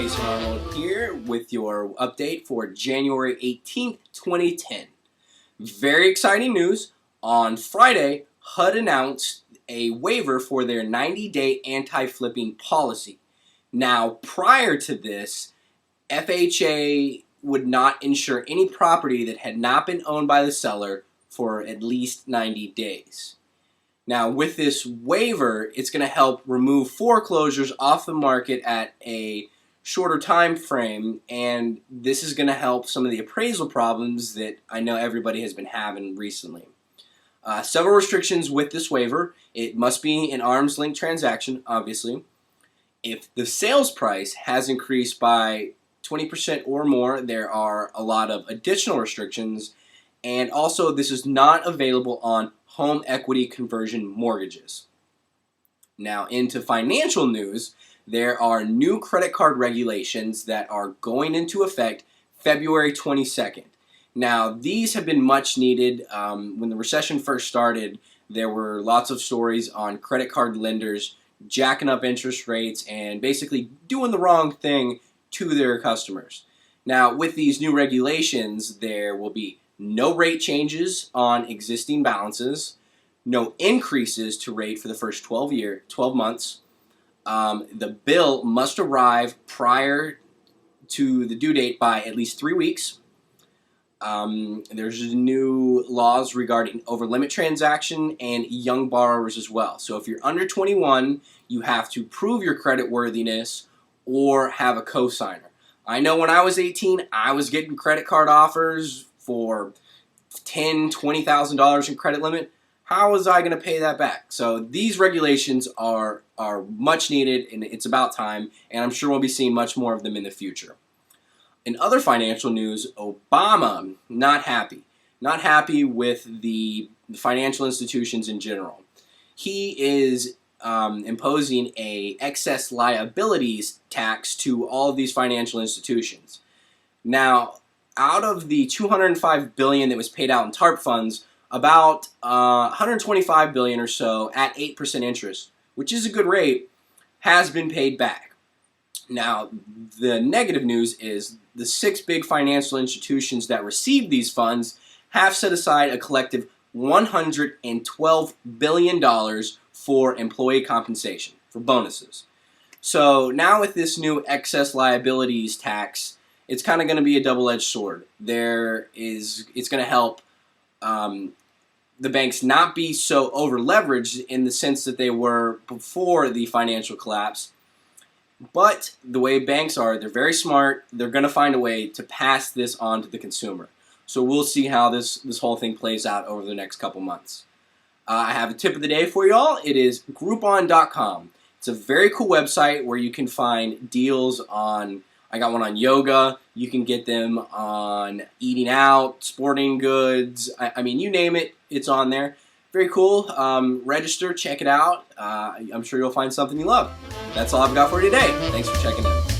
Jason Arnold here with your update for January 18th, 2010. Very exciting news. On Friday, HUD announced a waiver for their 90-day anti-flipping policy. Now, prior to this, FHA would not insure any property that had not been owned by the seller for at least 90 days. Now, with this waiver, it's going to help remove foreclosures off the market at a shorter time frame, and this is going to help some of the appraisal problems that I know everybody has been having recently. Several restrictions with this waiver. It must be an arm's length transaction, obviously. If the sales price has increased by 20% or more, there are a lot of additional restrictions, and also this is not available on home equity conversion mortgages. Now, into financial news, there are new credit card regulations that are going into effect February 22nd. Now, these have been much needed. When the recession first started, there were lots of stories on credit card lenders jacking up interest rates and basically doing the wrong thing to their customers. Now, with these new regulations, there will be no rate changes on existing balances, no increases to rate for the first 12 months. The bill must arrive prior to the due date by at least 3 weeks. There's new laws regarding over-limit transaction and young borrowers as well. So if you're under 21, you have to prove your credit worthiness or have a cosigner. I know when I was 18, I was getting credit card offers for $10,000, $20,000 in credit limit. How was I going to pay that back? So these regulations are much needed, and it's about time, and I'm sure we'll be seeing much more of them in the future. In other financial news, Obama not happy. Not happy with the financial institutions in general. He is imposing a excess liabilities tax to all of these financial institutions. Now, out of the $205 billion that was paid out in TARP funds, about $125 billion or so at 8% interest, which is a good rate, has been paid back. Now, the negative news is the 6 big financial institutions that received these funds have set aside a collective $112 billion for employee compensation, for bonuses. So now with this new excess liabilities tax, it's kind of going to be a double-edged sword. It's going to help the banks not be so over-leveraged in the sense that they were before the financial collapse. But the way banks are, they're very smart. They're going to find a way to pass this on to the consumer. So we'll see how this whole thing plays out over the next couple months. I have a tip of the day for y'all. It is Groupon.com. It's a very cool website where you can find deals on, I got one on yoga. You can get them on eating out, sporting goods. I mean, you name it, it's on there. Very cool. Register, check it out. I'm sure you'll find something you love. That's all I've got for you today. Thanks for checking in.